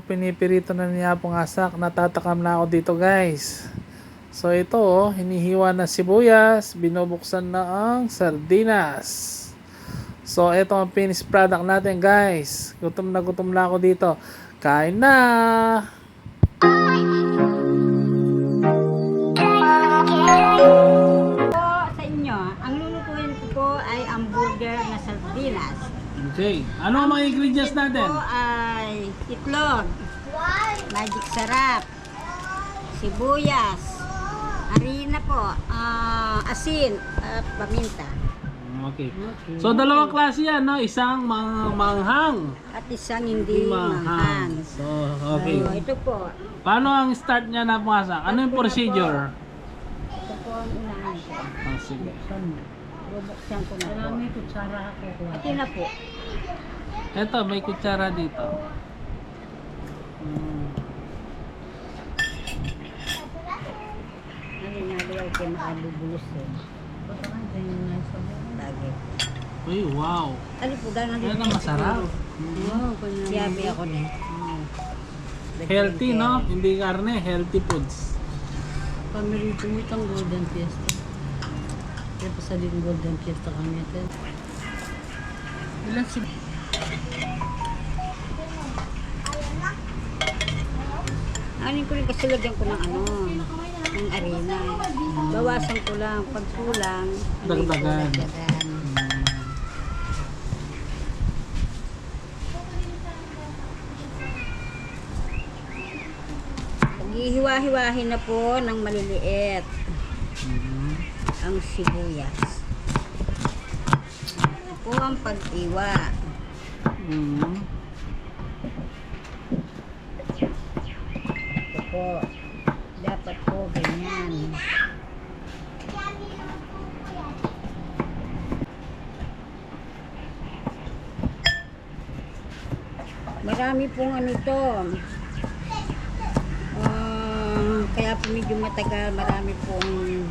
pinipirito na niya pong asak. Natatakam na ako dito guys. So ito oh, hinihiwa na sibuyas, binubuksan na ang sardinas. So ito ang finished product natin guys. Gutom na ako dito. Kain na! Sa inyo, ang lulutuin ko po ay hamburger na sardinas. Okay. Ano ang mga ingredients natin? Ito ay itlog, magic sarap, sibuyas, harina po, asin at paminta. Okay. So dalawang klase yan, no? Isang manghang. At isang hindi manghang. So, okay. So, ito po. Paano ang start niya na pumasak? Ano yung procedure? Ito po ang unahan ko. Sige. Bubuksan ko na po. May kutsara ako. Ito na po. Ito, may kutsara dito. Ano nga liyaw kayo makabubulos eh. Lagi. Uy, wow. Ano po, gano'n Yan ang masarap. Siyabi ako na. Healthy, no? Hindi karne, healthy foods. Pamerito mo itong Golden Fiesta. Kaya pa sa din Golden Fiesta kami ito. Ilan si... Anin ko rin kasi lagyan ko ng ng arena. Bawasan ko lang. Pag kulang, Dagdagan. Pag-ihiwa-hiwahin na po ng maliliit ang sibuyas. Ito po ang pag-iwa. Ito po. Dapat po ganyan. Marami pong ito. Kaya po medyo matagal. Marami pong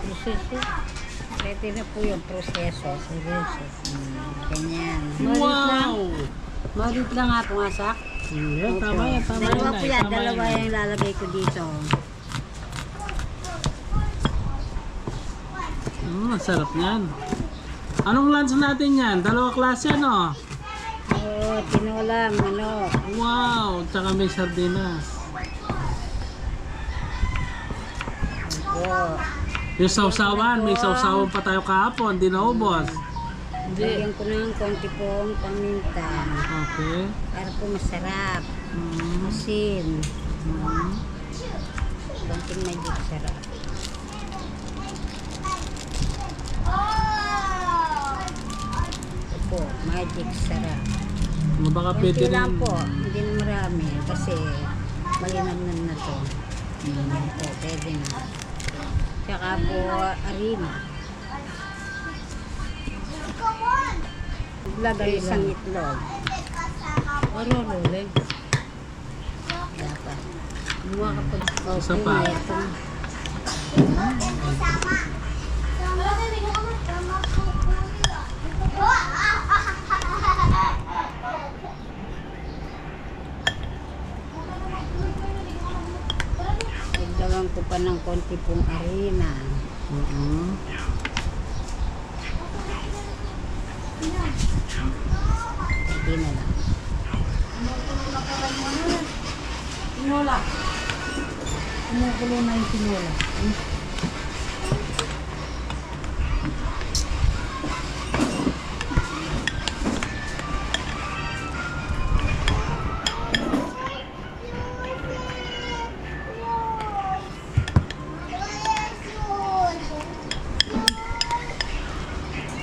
proseso. Pwede na po yung proseso. Ganyan. Wow! Marit lang nga itong asak. Yan, tama yan, tama yan. Dalawa po yan. Tama Dalawa yan. yung lalagay ko dito. Ang sarap yan. Anong lunch natin yan? Dalawa klase, no? Oo, tinola, manok. Wow! Tsaka may sardinas. Oo. Yung sausawan, may sausawan pa tayo kahapon, di naubos. Lagyan ko ng konti pong paminta. Okay. Para po masarap. Asin. Konting magic sarap. Ito po, magic sarap. Baka pwede Konti lang rin. po, hindi na marami kasi malinamnan na to. Ito, pwede na. Tsaka po, harina. Lagay isang itlog. Ano, Rolex? Dapat. Gumawa ka pag... Isa pa. Dagdagan ko pa ng konti pong harina. Hindi na lang. Tinola. Kumukulo na yung tinola.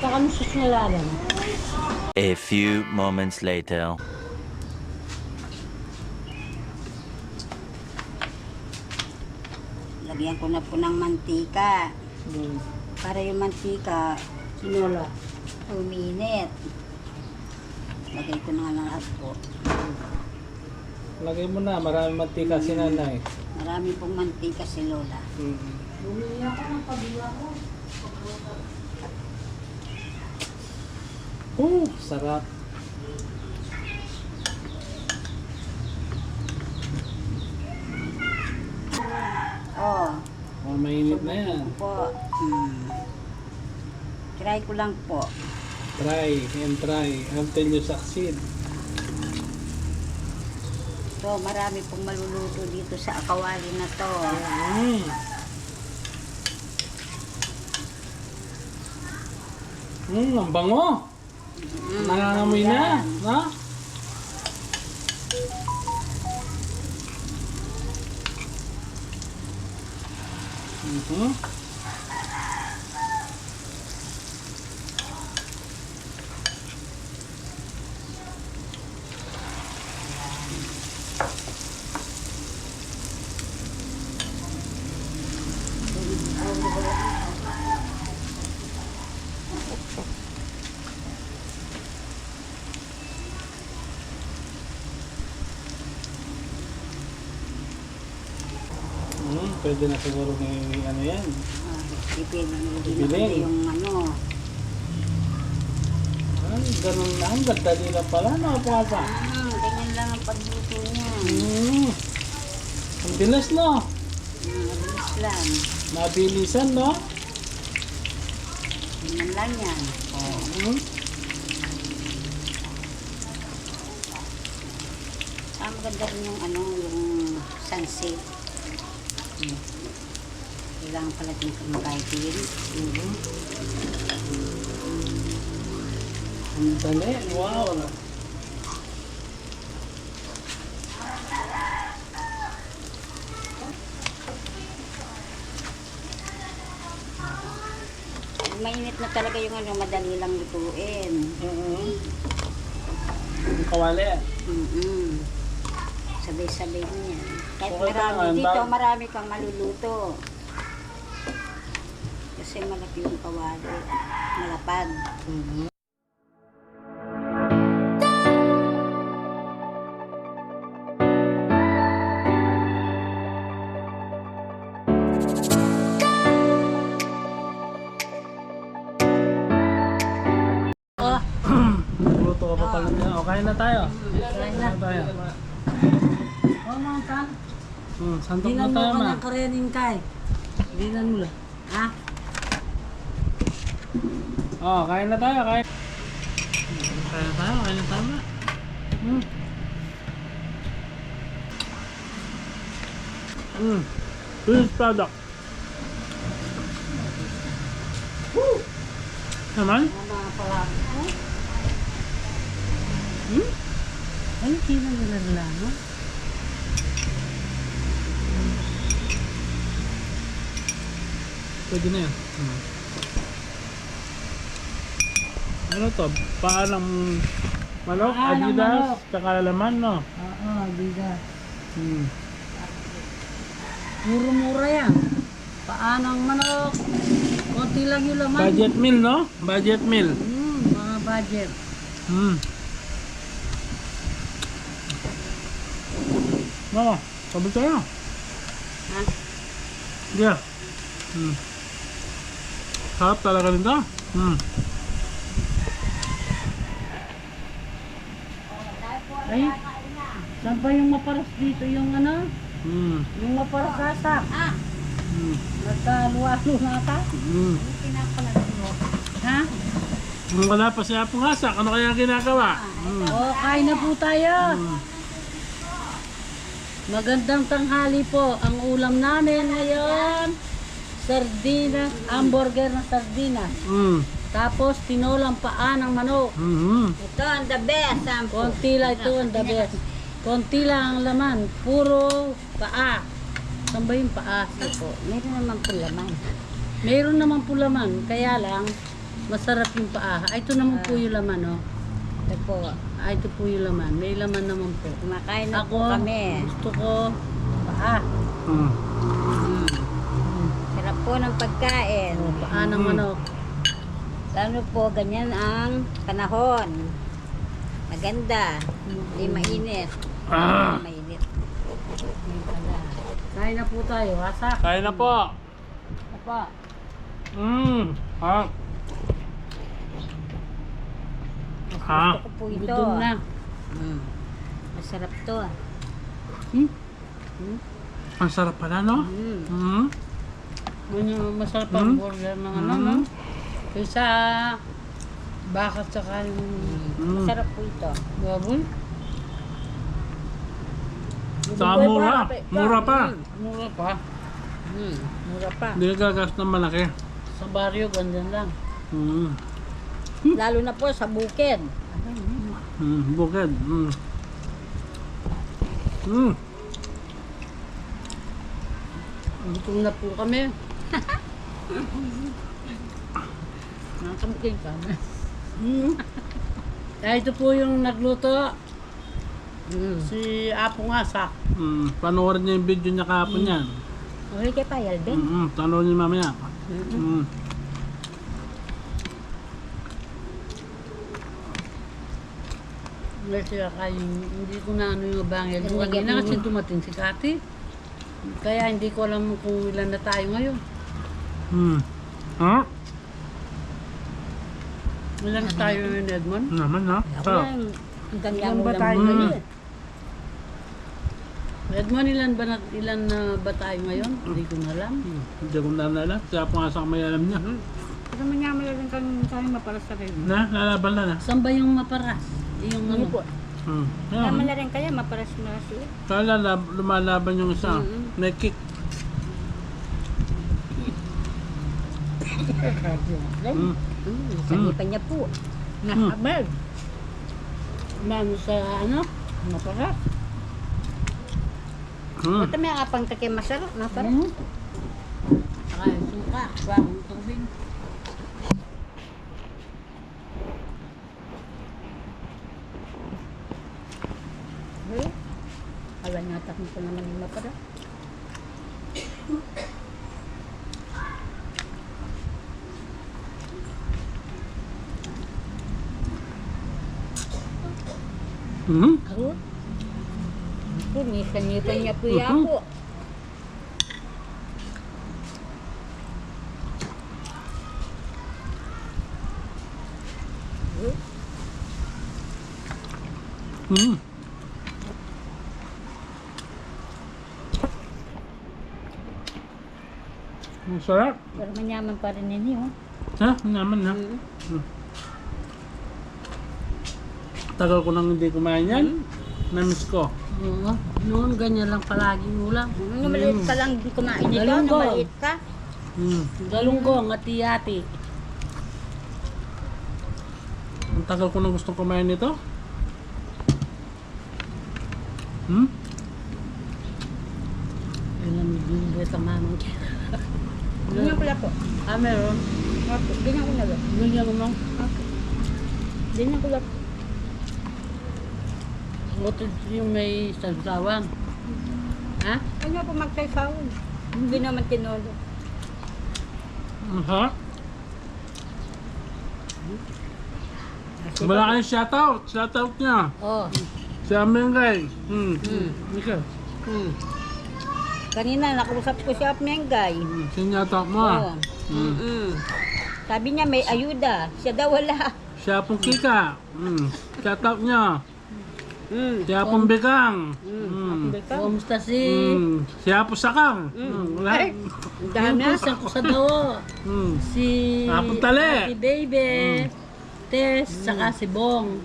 Saka mo sus na lalan. A few moments later. Lagyan ko na po ng mantika. Para yung mantika, Tinola. uminit. Lagay ko na nga lahat po. Lagay mo na, maraming mantika si nanay. Marami pong mantika si Lola. Bumili ako ng pabila ko. Sarap. Baka mainit na yan. Po. Try ko lang po. Try and try until you succeed. So, marami pong maluluto dito sa akawali na to. Ang bango. Nangangamoy na. No? Pwede na siguro may ano yan. Dipindi na yung ano. Ay, ganun na. Ang dali lang pala. No, papa. Ganyan lang ang pagluto niya. Ang bilis, no? Mabilis lang. Mabilisan, no? Ganyan lang yan. Maganda rin yung ano, yung sunset. Kailangan pala din kumakain. Ang dali. Wow. Mainit na talaga yung ano, madali lang lutuin. Ang kawali. Sabay-sabay niya. Kahit Okay, marami tama. dito, marami kang maluluto. Kasi malaki yung kawali. Malapad. Luto ka pa pala dyan. O, kain na tayo. Kain na tayo. Oh, mga tan. Santok na Dinan mo tayo, ka ma. ng karenin kay. Dinan mo lang. Ha? O, kain na tayo. Kain na tayo. Kain na tayo, ma. Finished product. Naman? Mga pala. Ay, hindi na nalala, no? Pwede na yan. Ano to? Paa ng manok, Paa ng adidas, manok. tsaka laman, no? Oo, bigas. Hmm. Muro-mura yan. Paa ng manok. Konti lang yung laman. Budget meal, no? Budget meal. Mga budget. No, sabi tayo. Ha? Yeah. Sarap talaga nito. Ay, saan ba yung maparas dito? Yung ano? Yung maparas asak. Nagkaluwalo na ka? Ha? Kung wala pa siya pong asak, ano kaya ginagawa? O, kain na po tayo. Magandang tanghali po. Ang ulam namin ngayon, sardina, hamburger na sardina. Tapos tinolang paa ng manok. Ito ang the best. Konti lang ito ang the best. Konti lang ang laman. Puro paa. Saan ba yung paa? Ito. Meron naman po laman. Mayroon naman po laman. Kaya lang, masarap yung paa. Ay, ito naman po yung laman, oh. Ito po. Ay, ito po yung laman. May laman naman po. Kumakain na Ako, po kami. gusto ko paa. Sarap po ng pagkain. O, paa ng manok. Lalo po, ganyan ang panahon. Maganda. Hindi mainit. Mainit. Kain na po tayo. Wasak. Kain na po. Apa. Ha? Ha? Gusto ko po ito. Gutom na. Masarap to. Ang sarap pala, no? Masarap ang burger ng ano, no? Kaysa baka tsaka yung Masarap po ito. baboy. Saka mura. Mura pa. Mura pa. Mura pa. Hindi ka gagas ng malaki. Sa baryo, ganyan lang. Lalo na po sa bukid. Bukid. Gutom na po kami. Nakamukin kami. Kaya ito po yung nagluto. Si Apong Asak. Panoorin niya yung video niya kahapon yan. Okay kay Payal din. Panoorin niya mamaya. Hindi sila kayo, hindi ko na ano yung bangil. Yung kanina kasi dumating si Kati. Kaya hindi ko alam kung ilan na tayo ngayon. Ha? Ilan na tayo ngayon, Edmond? Naman ha? Ako lang. Ang ganda Ilan mo ba lang tayo mo. ngayon? Edmond, ilan na ba tayo ngayon? Hindi ko na alam. Hindi ko na alam. Siya po nga sa may alam niya. Kasi manyaman lang kami maparas sa rin. Na, lalaban na na. Saan ba yung maparas? Yung ano po? Tama na rin kaya maparas na sila. Kala lumalaban yung isa. May kick. Sanipan niya po. Nakabag. Mano sa ano? Maparas? Ito may apang take masarap. Masarap. Saka yung suka, bagong tubig. Alam niya takong ko naman yung maparas. Ako? Ako, nisan-nisan niya po yan po. Ang sarap. Pero manyaman pa rin ninyo. Ha? Naman ha? Tagal ko nang hindi kumain yan. Namiss ko. Oo. Noon, ganyan lang palaging ulam. Nung maliit ka lang di kumain ito, Galunggong. nung maliit ka. Galunggong at tiyati. Ang tagal ko nang gustong kumain nito. Ilan binibet ang mamang kaya. Ganyan ko lang po. Ah, meron. Ganyan ko na lang. Ganyan mo lang. Ganyan ko lang. Buti yung may salsawan. Ha? Ano po magsaysawon? Hindi naman tinolo. Ha? Wala kayong shoutout. Shoutout niya. Oh. Si Amengay. Ikaw. Kanina nakausap ko si Apmengay. Sinyoutout mo ah. Sabi niya may ayuda. Siya daw wala. Siya pong Kika. Shoutout niya. Siya pong Bekang. Kumusta si... Siya po Sakang. Wala. Ang dami. Yung pinsan ko sa dawo. Si... Apong Tali. Si Baby. Tess, saka si Bong.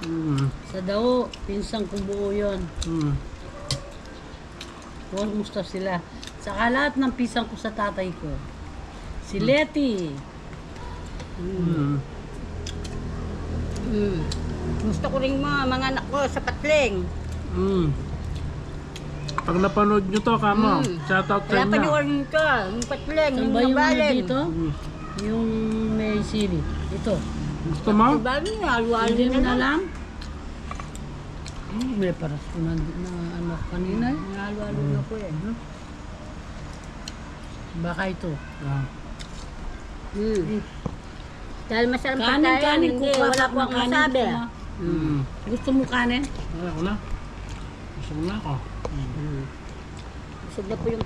Sa dawo, pinsan kong buo yun. Kumusta sila. Saka lahat ng pisang ko sa tatay ko. Si Letty. Gusto ko rin mga anak ko sa Patling. Pag napanood nyo to, kamo, shoutout sa Kaya inyo. panoorin ko. Yung Patling, Saan yung ba yung ano Nabalen. dito? Yung may sili. Ito. Gusto mo? Nabalen nga, halo-halo Hindi mo na na lang. alam? May paras ko na ano kanina. Halo-halo na po eh. Baka ito. Dahil masarap Kanin, pagkain, kanin. hindi, Kukuha wala pa po ng akong kanin. masabi. Gusto mo kanin? Wala ko na. Gusto ko na ako. Busog na po yung